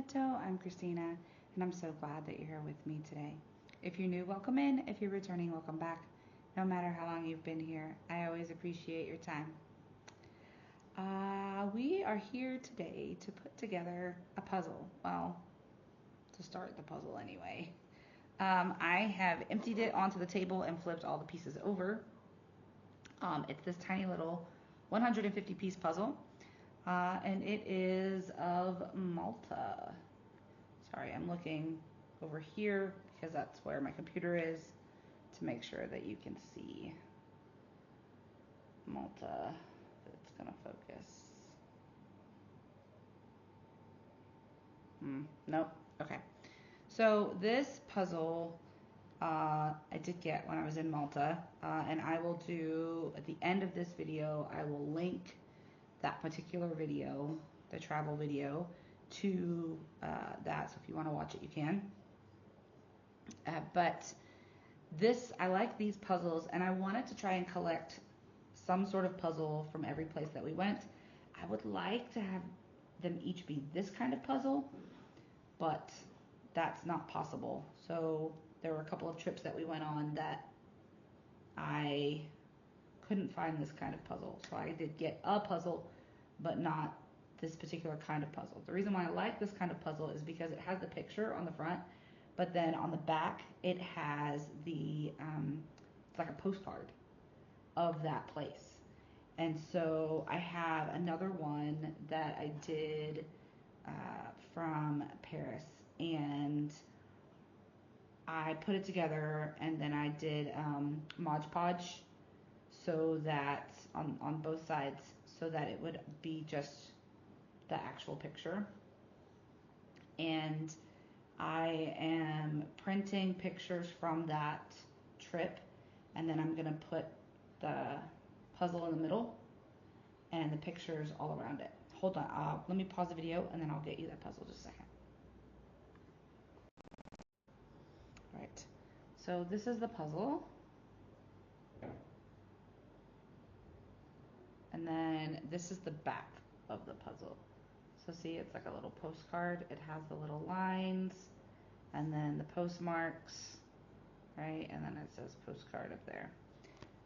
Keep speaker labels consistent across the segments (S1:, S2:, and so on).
S1: Benvenuto, I'm Christina, and I'm so glad that you're here with me today. If you're new, welcome in. If you're returning, welcome back. No matter how long you've been here, I always appreciate your time. We are here today to put together a puzzle. Well, to start the puzzle anyway. I have emptied it onto the table and flipped all the pieces over. It's this tiny little 150 piece puzzle. And it is of Malta. Sorry, I'm looking over here because that's where my computer is to make sure that you can see Malta. It's gonna focus. Nope. Okay. So this puzzle I did get when I was in Malta, and I will do at the end of this video. I will link that particular video, the travel video, to that. So if you want to watch it, you can. But I like these puzzles, and I wanted to try and collect some sort of puzzle from every place that we went. I would like to have them each be this kind of puzzle, but that's not possible. So there were a couple of trips that we went on that I couldn't find this kind of puzzle. So I did get a puzzle, but not this particular kind of puzzle. The reason why I like this kind of puzzle is because it has the picture on the front, but then on the back it has the it's like a postcard of that place. And so I have another one that I did from Paris, and I put it together, and then I did Mod Podge so that on both sides, so that it would be just the actual picture. And I am printing pictures from that trip, and then I'm gonna put the puzzle in the middle and the pictures all around it. Hold on, let me pause the video and then I'll get you that puzzle just a second. Right, so this is the puzzle. And then this is the back of the puzzle. So see, it's like a little postcard. It has the little lines and then the postmarks, right? And then it says postcard up there.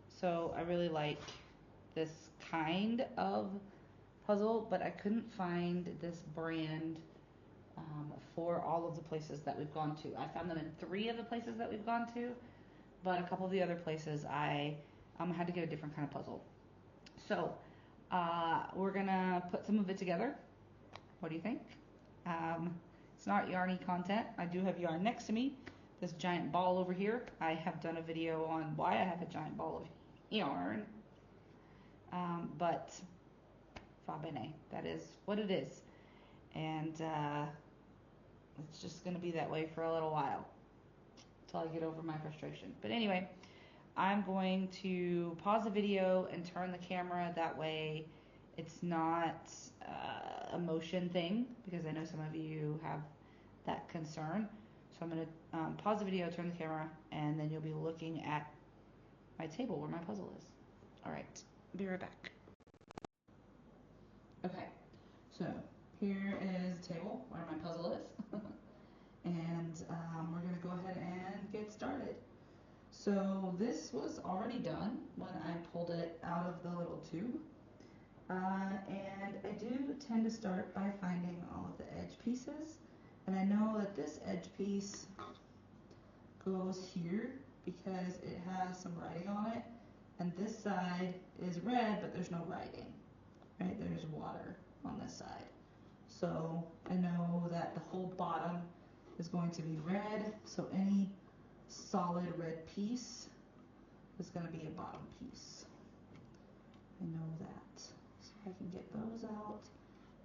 S1: So I really like this kind of puzzle, but I couldn't find this brand for all of the places that we've gone to. I found them in 3 of the places that we've gone to, but a couple of the other places I had to get a different kind of puzzle. So we're gonna put some of it together. What do you think? It's not yarny content. I do have yarn next to me. This giant ball over here. I have done a video on why I have a giant ball of yarn. But fa bene, that is what it is. And it's just gonna be that way for a little while until I get over my frustration. But anyway, I'm going to pause the video and turn the camera. That way it's not a motion thing, because I know some of you have that concern. So I'm going to pause the video, turn the camera, and then you'll be looking at my table where my puzzle is. All right, be right back. Okay, so here is the table where my puzzle is. And we're going to go ahead and get started. So this was already done when I pulled it out of the little tube. And I do tend to start by finding all of the edge pieces. And I know that this edge piece goes here because it has some writing on it. And this side is red, but there's no writing, right? There's water on this side. So I know that the whole bottom is going to be red. So any solid red piece is going to be a bottom piece. I know that. So I can get those out.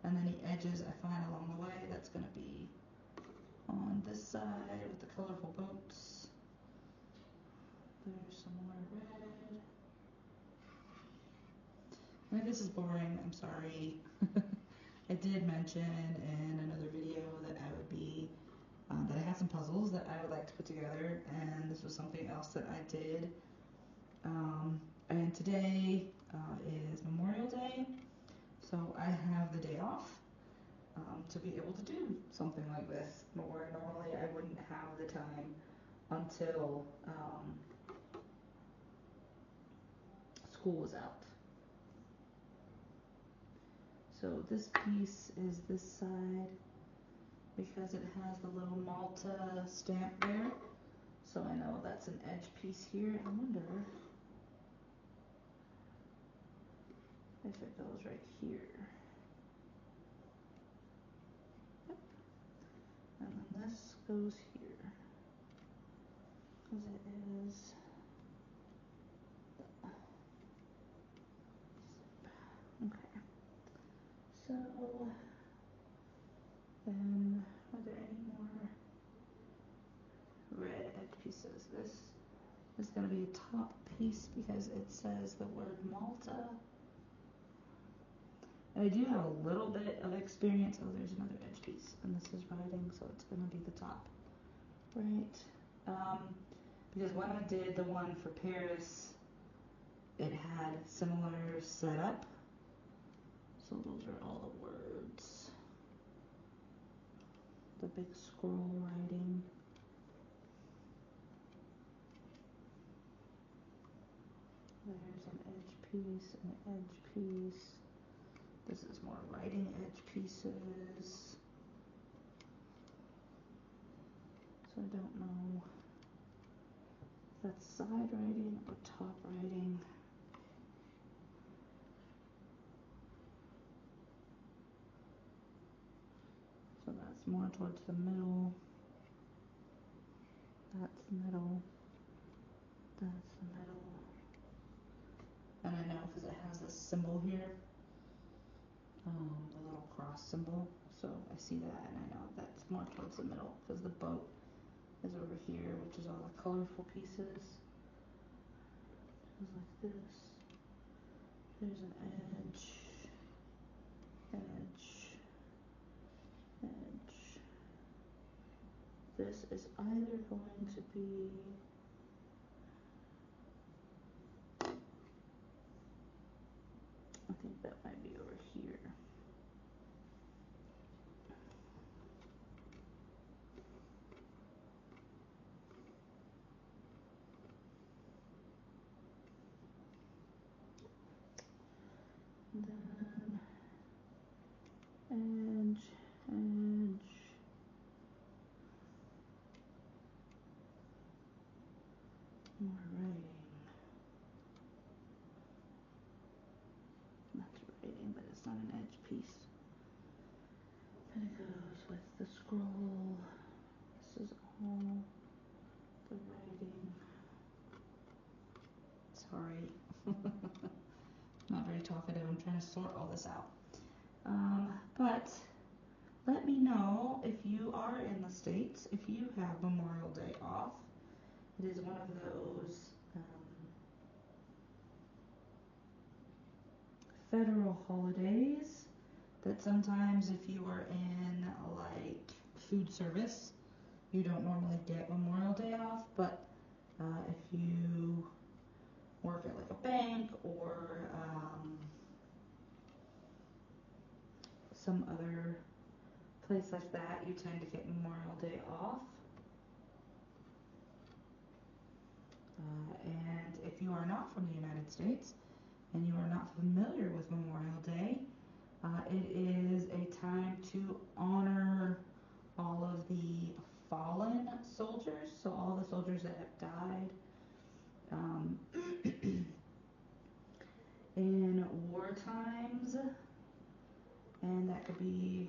S1: And then the edges I find along the way, that's going to be on this side with the colorful boats. There's some more red. I think this is boring, I'm sorry. I did mention in another video that I would be, that I had some puzzles that I would like to put together, and this was something else that I did. And today is Memorial Day, so I have the day off. to be able to do something like this, where normally I wouldn't have the time until school was out. So this piece is this side because it has the little Malta stamp there. So I know that's an edge piece here. I wonder if it goes right here. Yep. And then this goes here. Because it is okay. So then are there any more red edge pieces? This is going to be a top piece because it says the word Malta. And I do have a little bit of experience. Oh, there's another edge piece, and this is writing, so it's going to be the top, right? Because when I did the one for Paris, it had similar setup. So those are all the words. The big scroll writing. There's an edge piece, an edge piece. This is more writing edge pieces. So I don't know if that's side writing or top writing. So that's more towards the middle. That's the middle. That's the middle. And I know because it has this symbol here, the little cross symbol. So I see that and I know that's more towards the middle because the boat is over here, which is all the colorful pieces. It goes like this. There's an edge, edge, edge. This is either going to be I think that might be over here. And then edge, edge. More writing. That's writing, but it's not an edge piece. And it goes with the scroll. This is all the writing. Sorry. Not very talkative. I'm trying to sort all this out. But let me know if you are in the States, if you have Memorial Day off. It is one of those federal holidays that sometimes if you are in like food service, you don't normally get Memorial Day off, but if you work at like a bank or some other place like that, you tend to get Memorial Day off. And if you are not from the United States and you are not familiar with Memorial Day, it is a time to honor all of the fallen soldiers, so all the soldiers that have died in war times, and that could be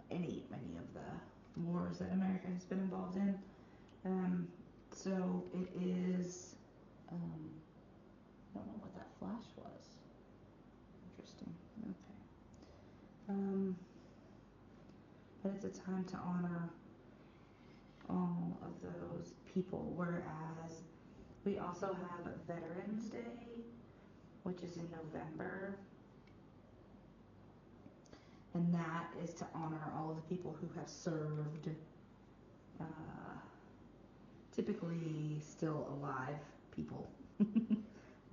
S1: many of the wars that America has been involved in. So it is, I don't know what that flash was. Interesting. Okay. But it's a time to honor all of those people, whereas we also have Veterans Day, which is in November, and that is to honor all of the people who have served, typically still alive people,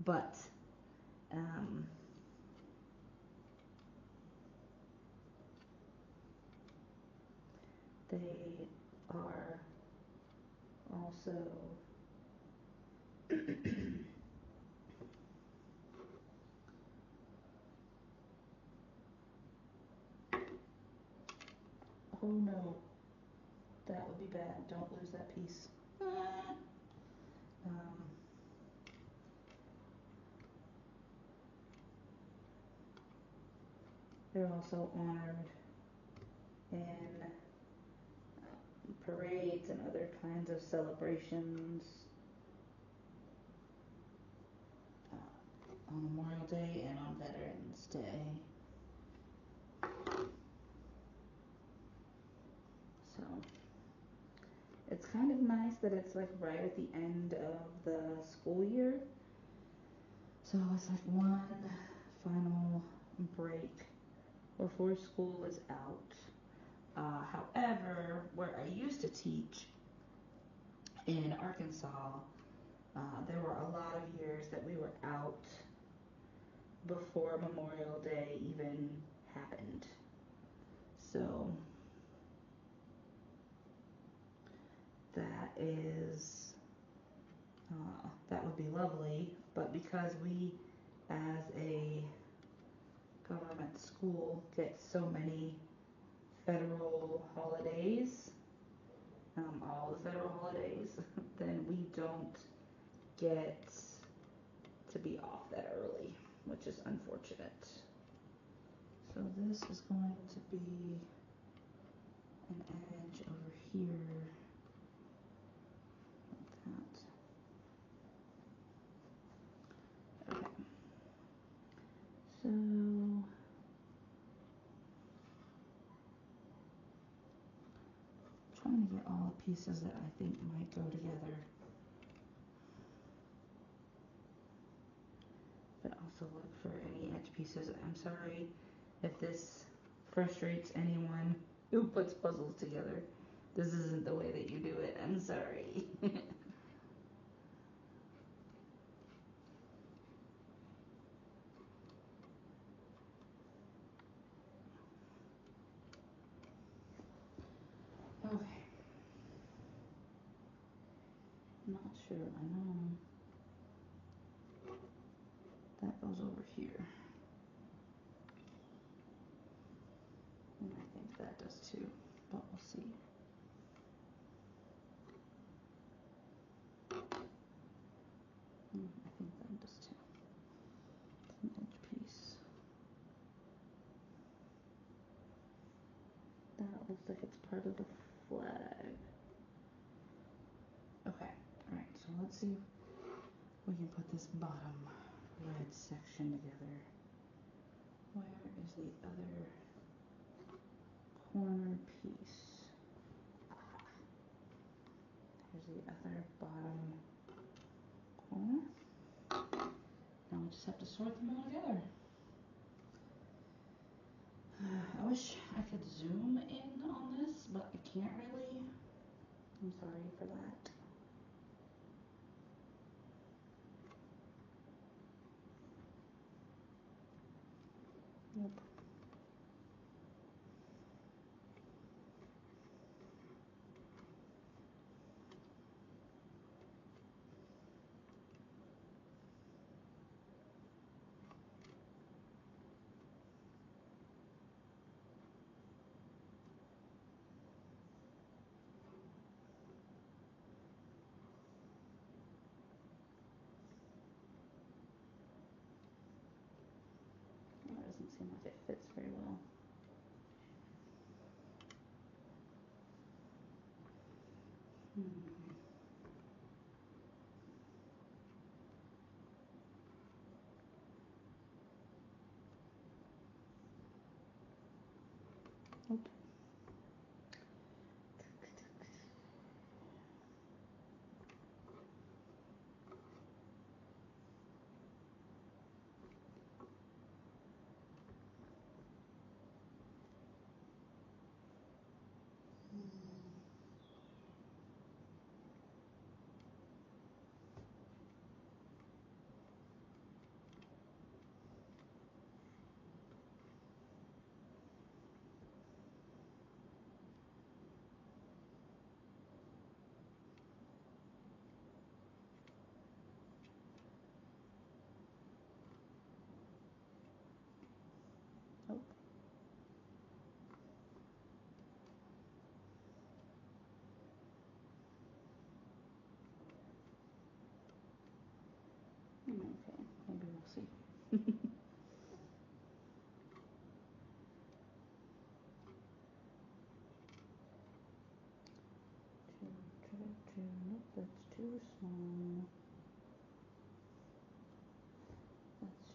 S1: but They are also oh no, that would be bad. Don't lose that piece. Um, they're also honored in parades and other kinds of celebrations on Memorial Day and on Veterans Day. So it's kind of nice that it's like right at the end of the school year. So it's like one final break before school is out. However, where I used to teach in Arkansas, there were a lot of years that we were out before Memorial Day even happened. So that would be lovely, but because we as a government school get so many federal holidays, all the federal holidays, then we don't get to be off that early, which is unfortunate. So this is going to be an edge over here, like that. Okay. So trying to get all the pieces that I think might go together, but also look for any edge pieces. I'm sorry if this frustrates anyone who puts puzzles together. This isn't the way that you do it. I'm sorry. Okay. Not sure. I know that goes over here. And I think that does too, but we'll see. I think that does too. It's an edge piece. That looks like it's part of the flag. Okay, alright, so let's see if we can put this bottom red section together. Where is the other corner piece? Here's the other bottom corner. Now we just have to sort them all together. I wish I could zoom in on this, but I can't really. I'm sorry for that. Nope. That doesn't seem like it fits very well. Nope.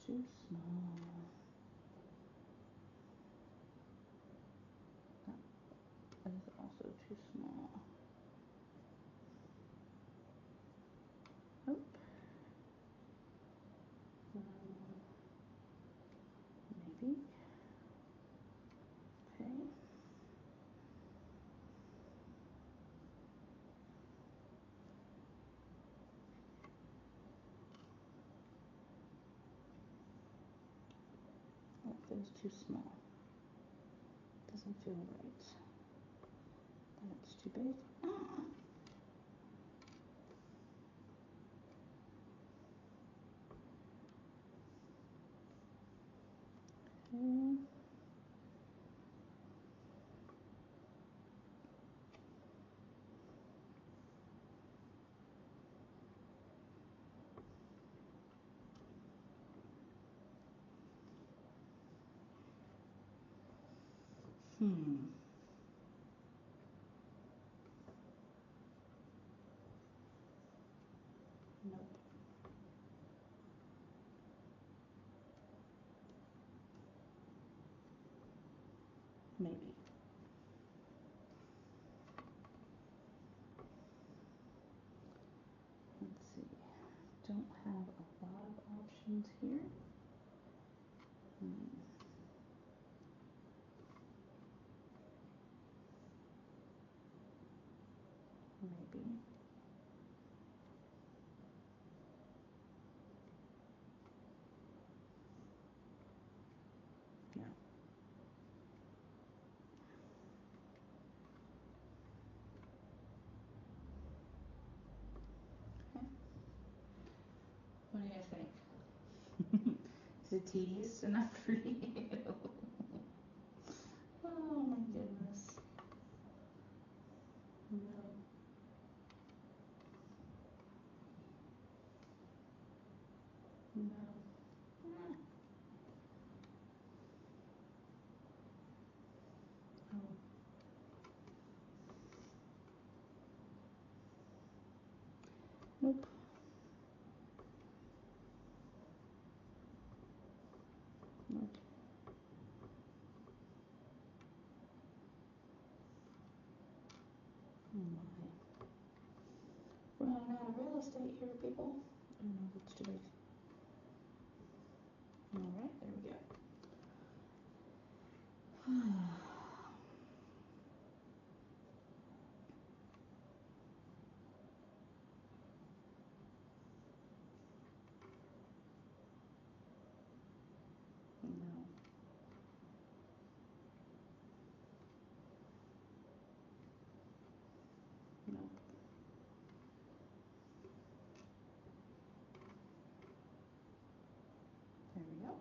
S1: too small. That is also too small. Oh. Maybe. Okay. That feels too small. Doesn't feel right. That's too big. Ah. Okay. Nope. Maybe. Let's see. Don't have a lot of options here. Maybe. No. Okay. What do you think? Is it tedious enough for you? Oh my goodness. No. No. Oh. Nope. Nope. Oh my. Running out of real estate here, people. Oh no, that's too big. Alright, there we go. No. Nope. There we go.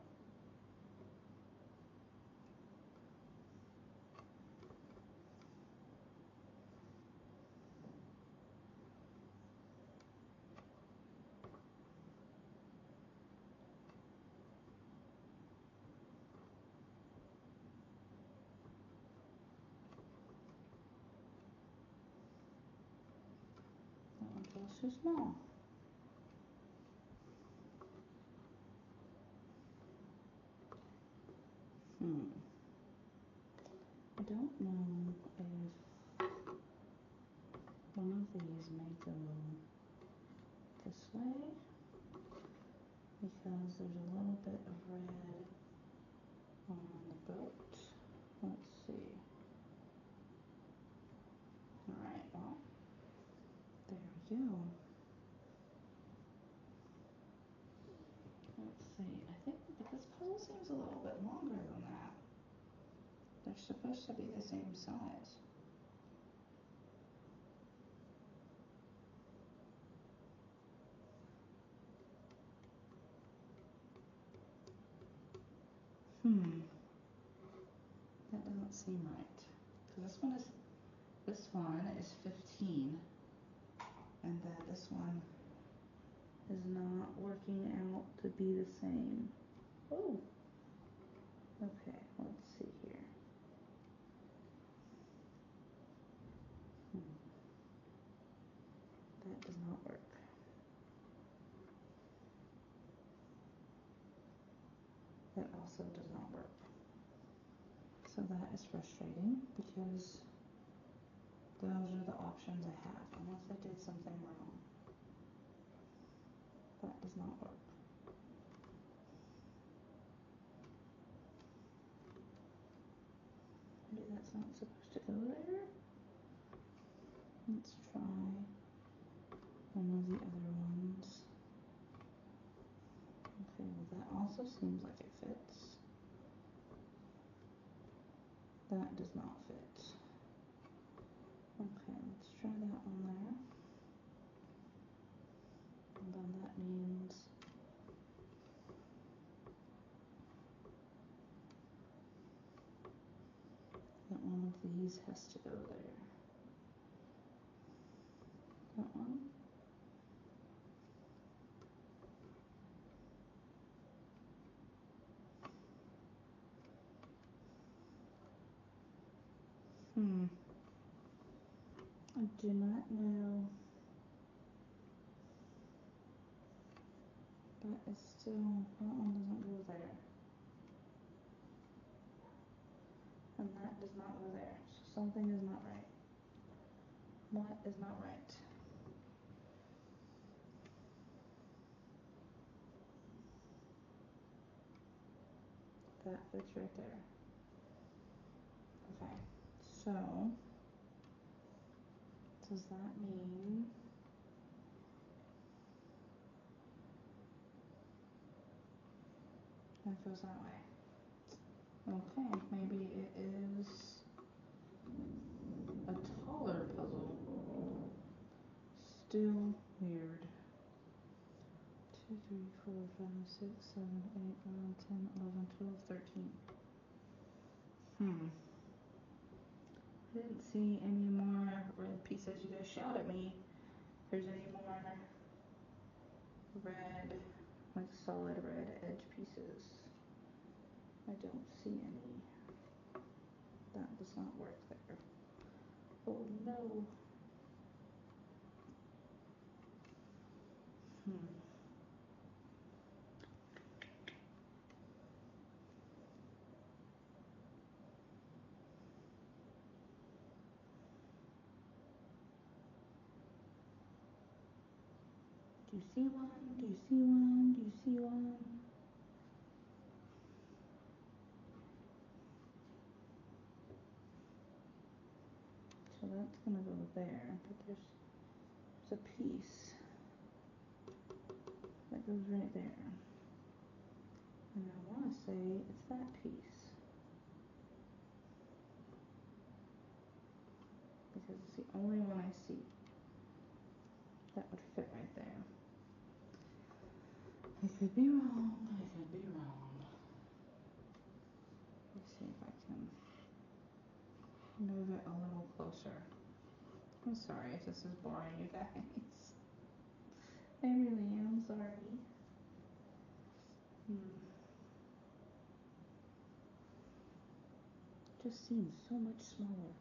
S1: That one feels too small. I don't know if one of these may go this way because there's a little bit of red on the boat. Let's see. Alright, well, there we go. Let's see. I think, but this puzzle seems a little bit longer than that. They're supposed to be the same size. That doesn't seem right. Because this one is 15, and then this one is not working out to be the same. Oh. Okay, let's see here. That does not work. that also does not work. So that is frustrating because those are the options I have, unless I did something wrong. That does not work. Maybe that's not supposed to go there. Let's try one of the other ones. Okay, well that also seems like it fits. That does not fit. Okay, let's try that one there. And then that means that one of these has to go there. That one. I do not know. But it's still, that one doesn't go there. And that does not go there. So something is not right. What is not right? That fits right there. Okay, so does that mean that goes that way? Okay, maybe it is a taller puzzle. Still weird. 2, 3, 4, 5, 6, 7, 8, 9, 10, 11, 12, 13. I didn't see any more red pieces. You guys shout at me if there's any more red, like solid red edge pieces. I don't see any. That does not work there. Oh no. Do you see one? Do you see one? Do you see one? So that's gonna go there, but there's a piece that goes right there. And I wanna say it's that piece. Because it's the only one I see that would fit right there. I could be wrong. I could be wrong. Let's see if I can move it a little closer. I'm sorry if this is boring, you guys. I really am sorry. Just seems so much smaller.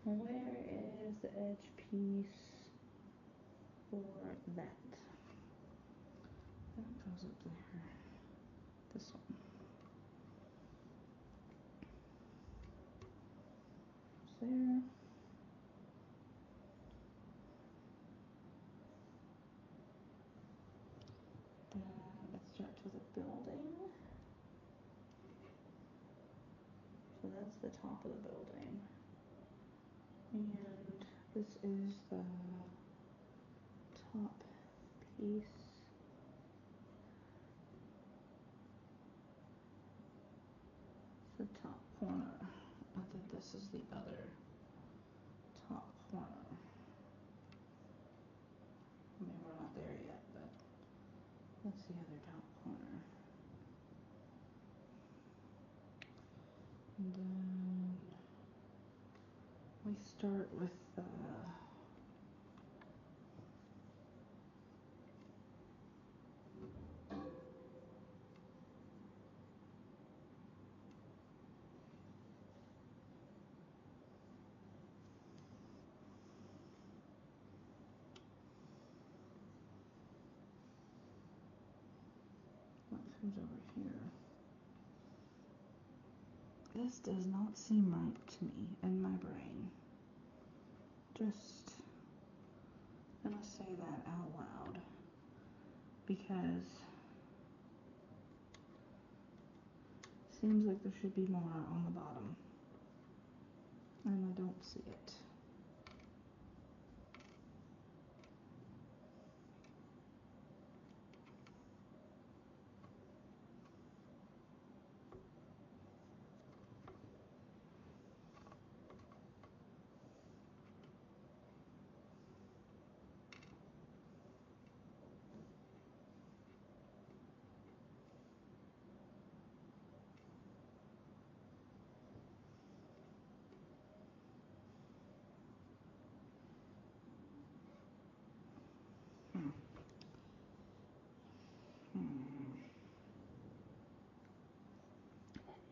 S1: Where is the edge piece for that? That goes up there. This one. Goes there. It starts with a building. So that's the top of the building. And this is the top piece. It's the top corner. I think this is the other top corner. I mean, we're not there yet, but that's the other top corner. And then we start with the what comes over here. This does not seem right to me in my brain. Just gonna say that out loud because seems like there should be more on the bottom and I don't see it.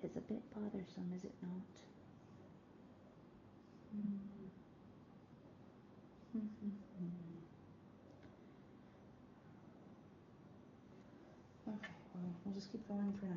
S1: It's a bit bothersome, is it not? Okay, well, we'll just keep going for now.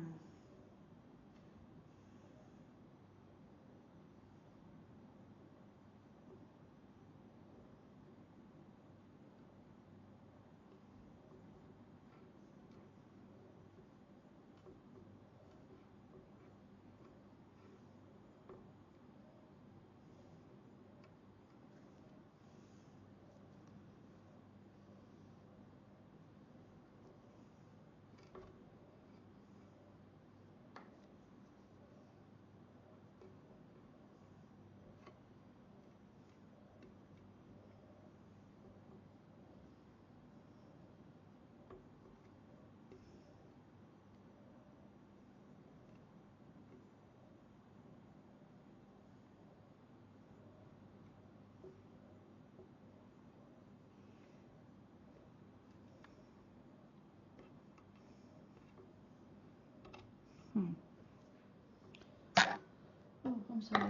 S1: Oh, I'm sorry. I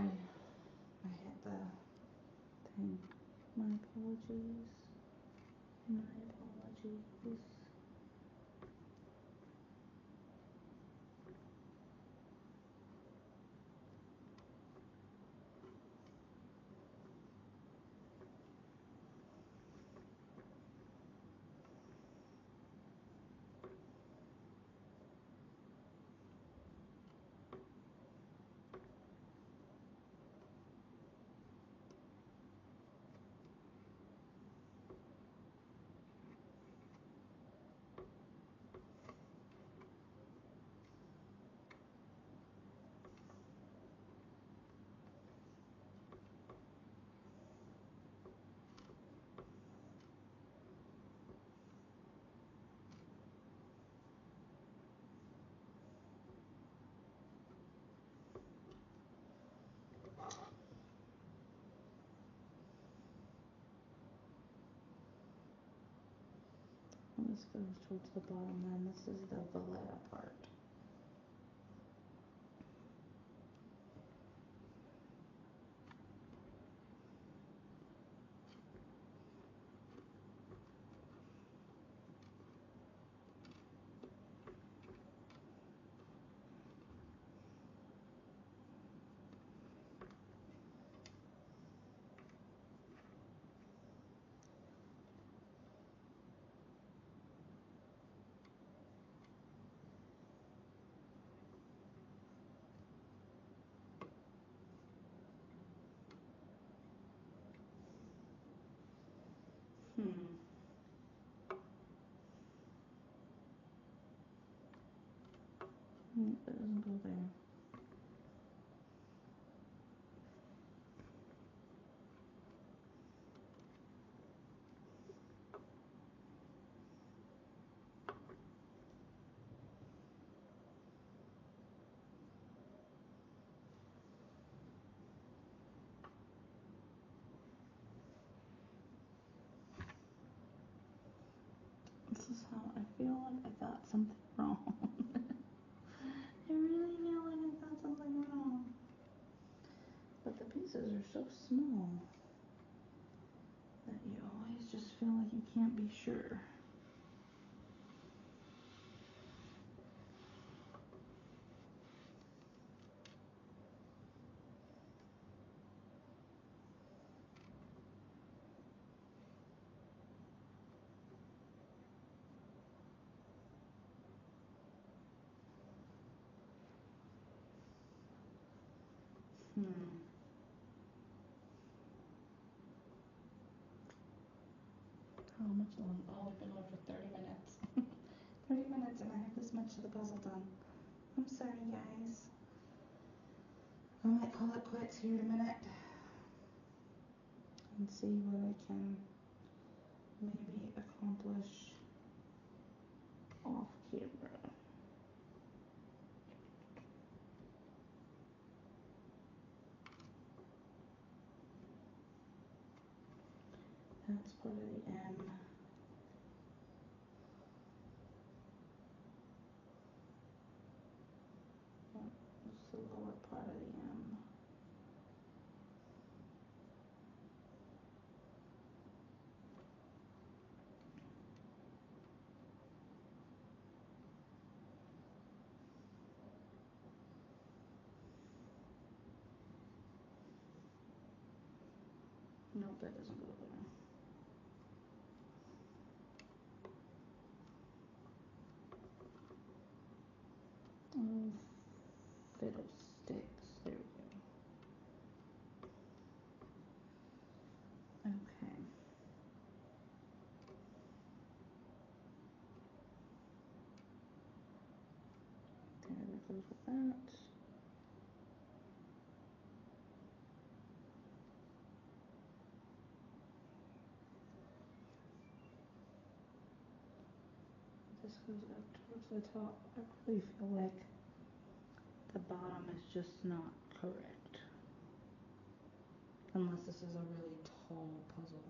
S1: hit the thing. My apologies. My apologies. This goes towards the bottom then. This is the Valletta part. It doesn't go there. like I got something wrong. I really feel like I got something wrong. But the pieces are so small that you always just feel like you can't be sure. How much longer? Oh, we've been on for 30 minutes. 30 minutes and I have this much of the puzzle done. I'm sorry, guys. I might call it quits here in a minute and see what I can maybe accomplish off camera. That's part of the M. That's the lower part of the M. Nope, that doesn't go there. Oh, fiddlesticks. There we go. Okay. There, that goes with that. This goes up towards the top. I really feel like the bottom is just not correct. Unless this is a really tall puzzle.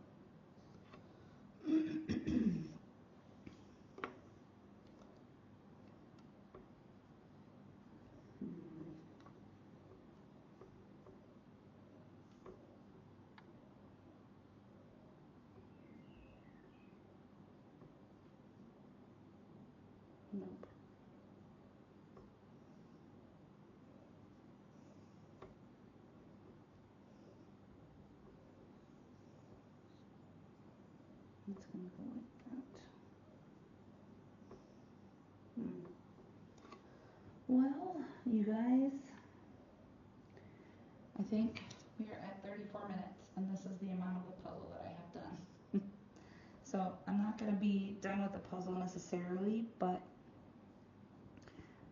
S1: Nope. It's gonna go like that. Well, you guys, I think we are at 34 minutes, and this is the amount of the puzzle that I have done. So I'm not gonna be done with the puzzle necessarily, but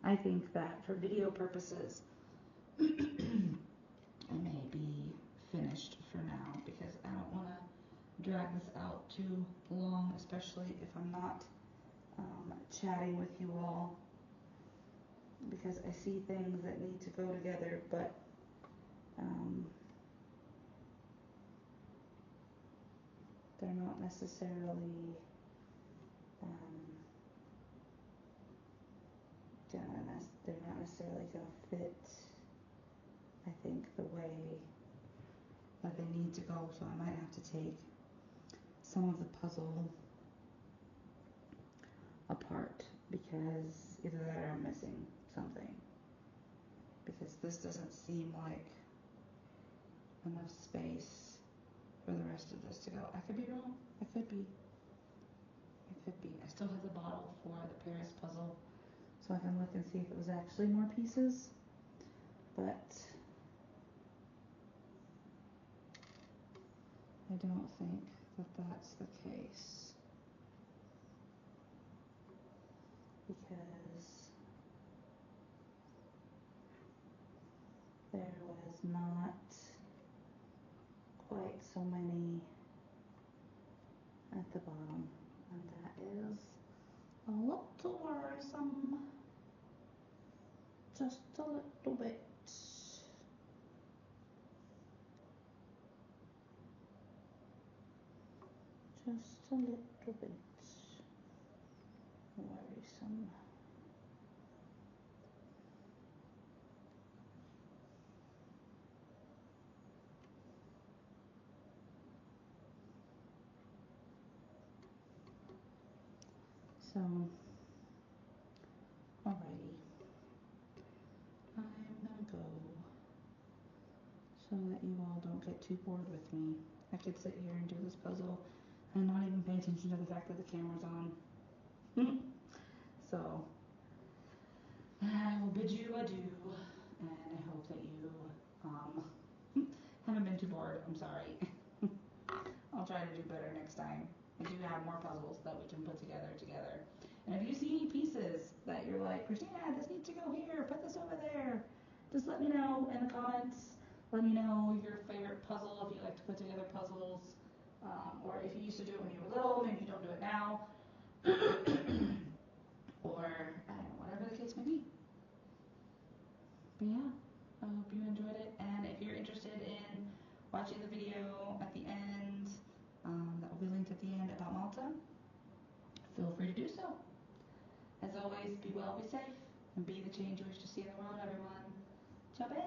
S1: I think that for video purposes, I may be finished for now because I don't want to drag this out too long, especially if I'm not chatting with you all, because I see things that need to go together, but they're not necessarily they're not necessarily gonna fit, I think, the way that they need to go, so I might have to take some of the puzzle apart because either that or I'm missing something, because this doesn't seem like enough space for the rest of this to go. I could be wrong. I could be. I still have the bottle for the Paris puzzle, so I can look and see if it was actually more pieces, but I don't think that that's the case, because there was not quite so many at the bottom, and that is a little worrisome. Just a little bit. Just a little bit worrisome. So, alrighty. I'm gonna go so that you all don't get too bored with me. I could sit here and do this puzzle and not even pay attention to the fact that the camera's on. So, I will bid you adieu, and I hope that you haven't been too bored. I'm sorry. I'll try to do better next time. I do have more puzzles that we can put together. And if you see any pieces that you're like, Christina, this needs to go here, put this over there, just let me know in the comments. Let me know your favorite puzzle, if you like to put together puzzles, or if you used to do it when you were little, maybe you don't do it now, or I don't know, whatever the case may be. But yeah, I hope you enjoyed it, and if you're interested in watching the video at the end, that will be linked at the end about Malta, feel free to do so. As always, be well, be safe, and be the change you wish to see in the world, everyone. Ciao bella!